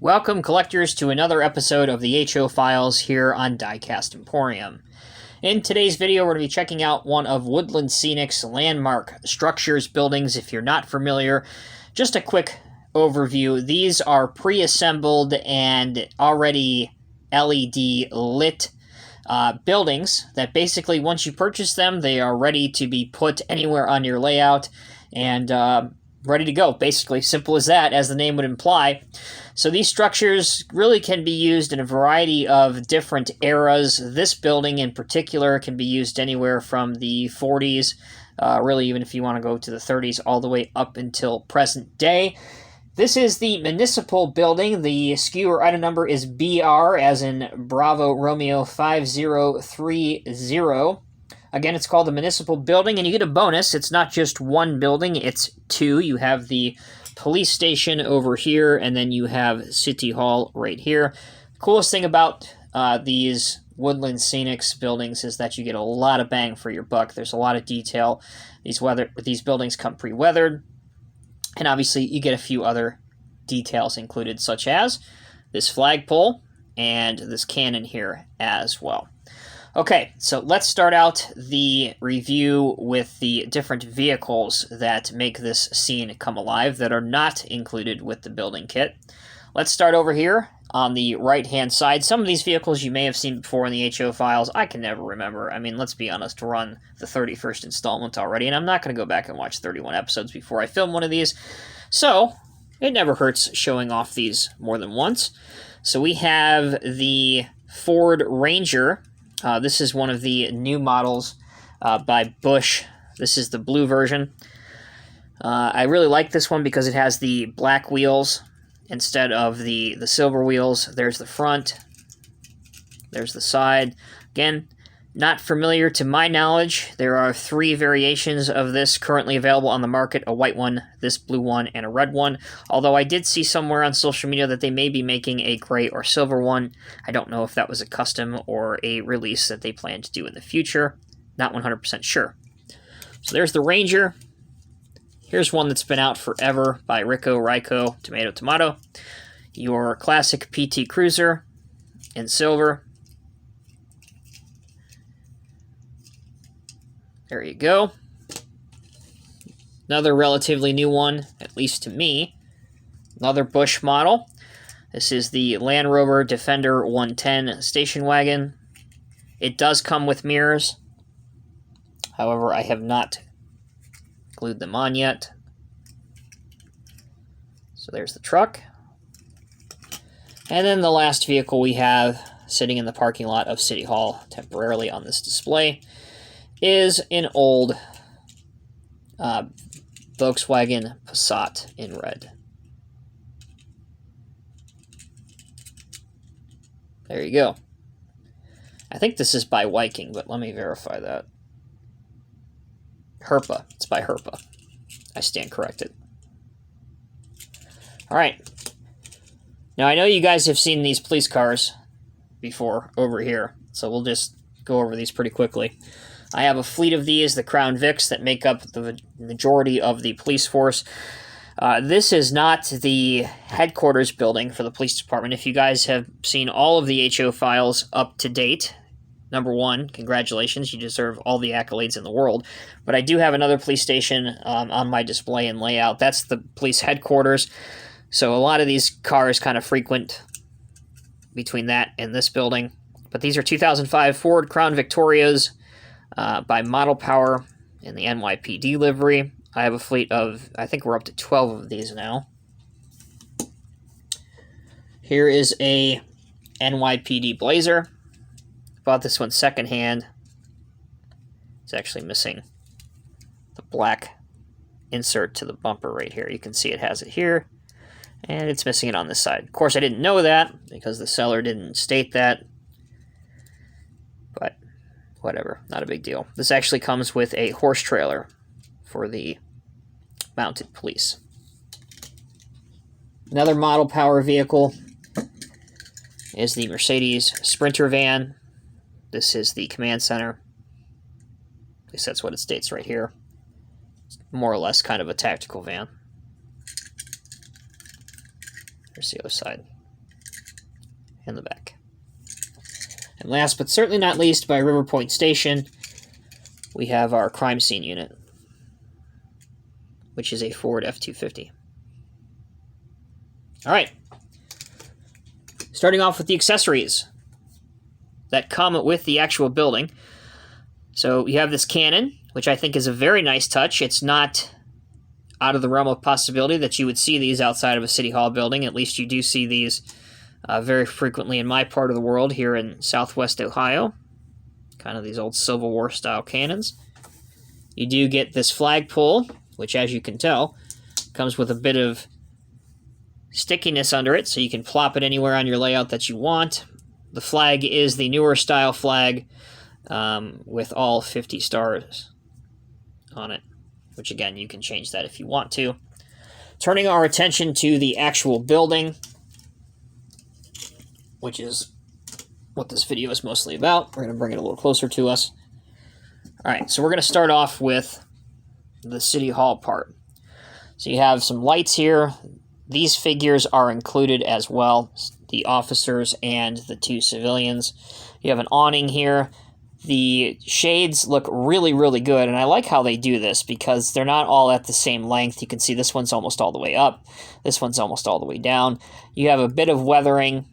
Welcome, collectors, to another episode of the HO Files here on Diecast Emporium. In today's video, we're going to be checking out one of Woodland Scenics' landmark structures buildings. If you're not familiar, just a quick overview. These are pre-assembled and already LED lit buildings that basically, once you purchase them, they are ready to be put anywhere on your layout and ready to go. Basically, simple as that, as the name would imply. So these structures really can be used in a variety of different eras. This building in particular can be used anywhere from the 40s, really even if you want to go to the 30s, all the way up until present day. This is the municipal building. The SKU or item number is BR, as in Bravo Romeo 5030. Again, it's called the municipal building, and you get a bonus. It's not just one building, it's two. You have the police station over here, and then you have City Hall right here. The coolest thing about these Woodland Scenics buildings is that you get a lot of bang for your buck. There's a lot of detail. These buildings come pre-weathered, and obviously you get a few other details included, such as this flagpole and this cannon here as well. Okay, so let's start out the review with the different vehicles that make this scene come alive that are not included with the building kit. Let's start over here on the right-hand side. Some of these vehicles you may have seen before in the HO files. I can never remember. I mean, let's be honest, we're on the 31st installment already, and I'm not going to go back and watch 31 episodes before I film one of these. So, it never hurts showing off these more than once. So we have the Ford Ranger. This is one of the new models by Bush. This is the blue version. I really like this one because it has the black wheels instead of the silver wheels. There's the front. There's the side. Again, not familiar to my knowledge. There are 3 variations of this currently available on the market: a white one, this blue one, and a red one. Although I did see somewhere on social media that they may be making a gray or silver one. I don't know if that was a custom or a release that they plan to do in the future. Not 100% sure. So there's the Ranger. Here's one that's been out forever by Rico, Ryko, Tomato, Tomato. Your classic PT Cruiser in silver. There you go. Another relatively new one, at least to me. Another Bush model. This is the Land Rover Defender 110 station wagon. It does come with mirrors. However, I have not glued them on yet. So there's the truck. And then the last vehicle we have sitting in the parking lot of City Hall temporarily on this display is an old Volkswagen Passat in red. There you go. I think this is by Viking, but let me verify that. Herpa. It's by Herpa. I stand corrected. Alright. Now, I know you guys have seen these police cars before over here, so we'll just go over these pretty quickly. I have a fleet of these, the Crown Vics, that make up the majority of the police force. This is not the headquarters building for the police department. If you guys have seen all of the HO files up to date, number one, congratulations, you deserve all the accolades in the world. But I do have another police station on my display and layout. That's the police headquarters. So a lot of these cars kind of frequent between that and this building. But these are 2005 Ford Crown Victorias by Model Power in the NYPD livery. I have a fleet of, I think we're up to 12 of these now. Here is a NYPD Blazer. Bought this one secondhand. It's actually missing the black insert to the bumper right here. You can see it has it here, and it's missing it on this side. Of course, I didn't know that because the seller didn't state that, but whatever, not a big deal. This actually comes with a horse trailer for the mounted police. Another Model Power vehicle is the Mercedes Sprinter van. This is the command center. At least that's what it states right here. It's more or less kind of a tactical van. There's the other side. in the back. And last but certainly not least, by River Point Station, we have our crime scene unit, which is a Ford F-250. All right. Starting off with the accessories that come with the actual building. So you have this cannon, which I think is a very nice touch. It's not out of the realm of possibility that you would see these outside of a City Hall building. At least you do see these very frequently in my part of the world here in Southwest Ohio. Kind of these old Civil War style cannons. You do get this flagpole, which as you can tell, comes with a bit of stickiness under it, so you can plop it anywhere on your layout that you want. The flag is the newer style flag with all 50 stars on it, which again, you can change that if you want to. Turning our attention to the actual building, which is what this video is mostly about. We're going to bring it a little closer to us. All right, so we're going to start off with the City Hall part. So you have some lights here. These figures are included as well, the officers and the 2 civilians. You have an awning here. The shades look really, really good, and I like how they do this because they're not all at the same length. You can see this one's almost all the way up. This one's almost all the way down. You have a bit of weathering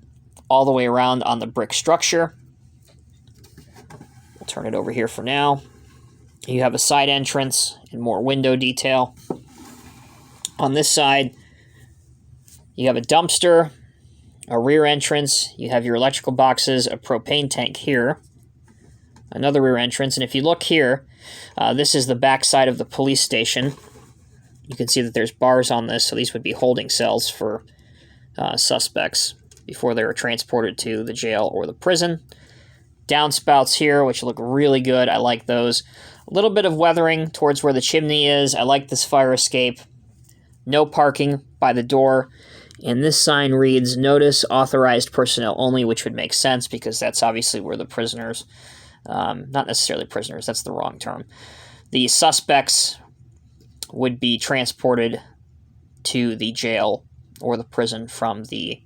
all the way around on the brick structure. We'll turn it over here for now. You have a side entrance and more window detail. On this side, you have a dumpster, a rear entrance. You have your electrical boxes, a propane tank here, another rear entrance. And if you look here, this is the back side of the police station. You can see that there's bars on this, so these would be holding cells for suspects before they were transported to the jail or the prison. Downspouts here, which look really good. I like those. A little bit of weathering towards where the chimney is. I like this fire escape. No parking by the door. And this sign reads, "Notice authorized personnel only," which would make sense because that's obviously where the prisoners, not necessarily prisoners, that's the wrong term. The suspects would be transported to the jail or the prison from the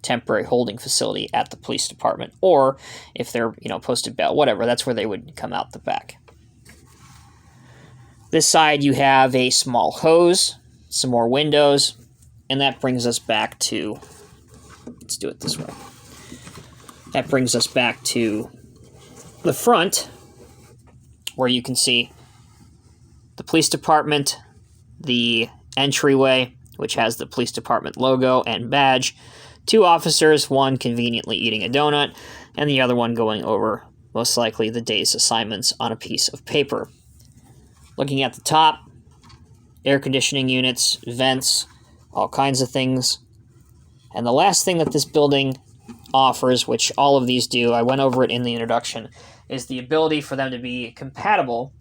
temporary holding facility at the police department, or if they're, posted bail, whatever, that's where they would come out the back. This side you have a small hose, some more windows, and that brings us back to, let's do it this way. That brings us back to the front, where you can see the police department, the entryway, which has the police department logo and badge, 2 officers, one conveniently eating a donut, and the other one going over, most likely, the day's assignments on a piece of paper. Looking at the top, air conditioning units, vents, all kinds of things. And the last thing that this building offers, which all of these do, I went over it in the introduction, is the ability for them to be compatible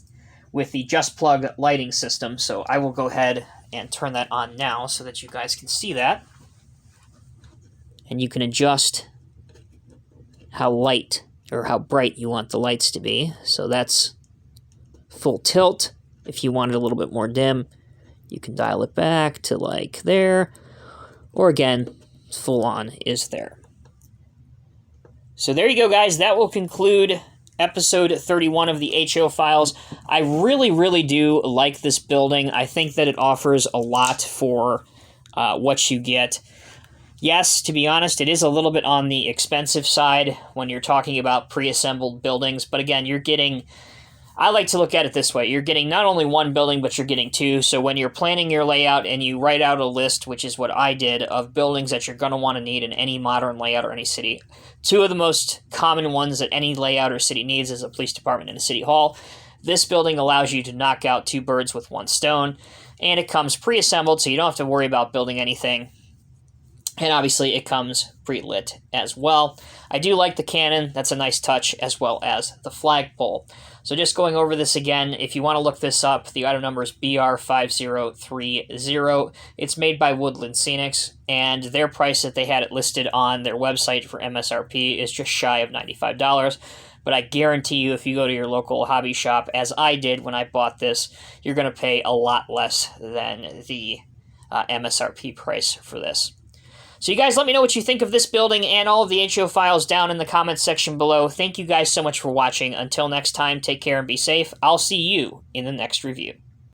with the Just Plug lighting system. So I will go ahead and turn that on now so that you guys can see that. And you can adjust how light or how bright you want the lights to be. So that's full tilt. If you want it a little bit more dim, you can dial it back to like there. Or again, full on is there. So there you go, guys. That will conclude episode 31 of the HO Files. I really, really do like this building. I think that it offers a lot for what you get. Yes, to be honest, it is a little bit on the expensive side when you're talking about pre-assembled buildings. But again, you're getting, I like to look at it this way. You're getting not only one building, but you're getting 2. So when you're planning your layout and you write out a list, which is what I did, of buildings that you're going to want to need in any modern layout or any city, 2 of the most common ones that any layout or city needs is a police department and a city hall. This building allows you to knock out 2 birds with 1 stone, and it comes pre-assembled, so you don't have to worry about building anything. And obviously it comes pre-lit as well. I do like the cannon. That's a nice touch, as well as the flagpole. So just going over this again, if you want to look this up, the item number is BR5030. It's made by Woodland Scenics, and their price that they had it listed on their website for MSRP is just shy of $95. But I guarantee you, if you go to your local hobby shop, as I did when I bought this, you're going to pay a lot less than the MSRP price for this. So you guys let me know what you think of this building and all of the HO files down in the comments section below. Thank you guys so much for watching. Until next time, take care and be safe. I'll see you in the next review.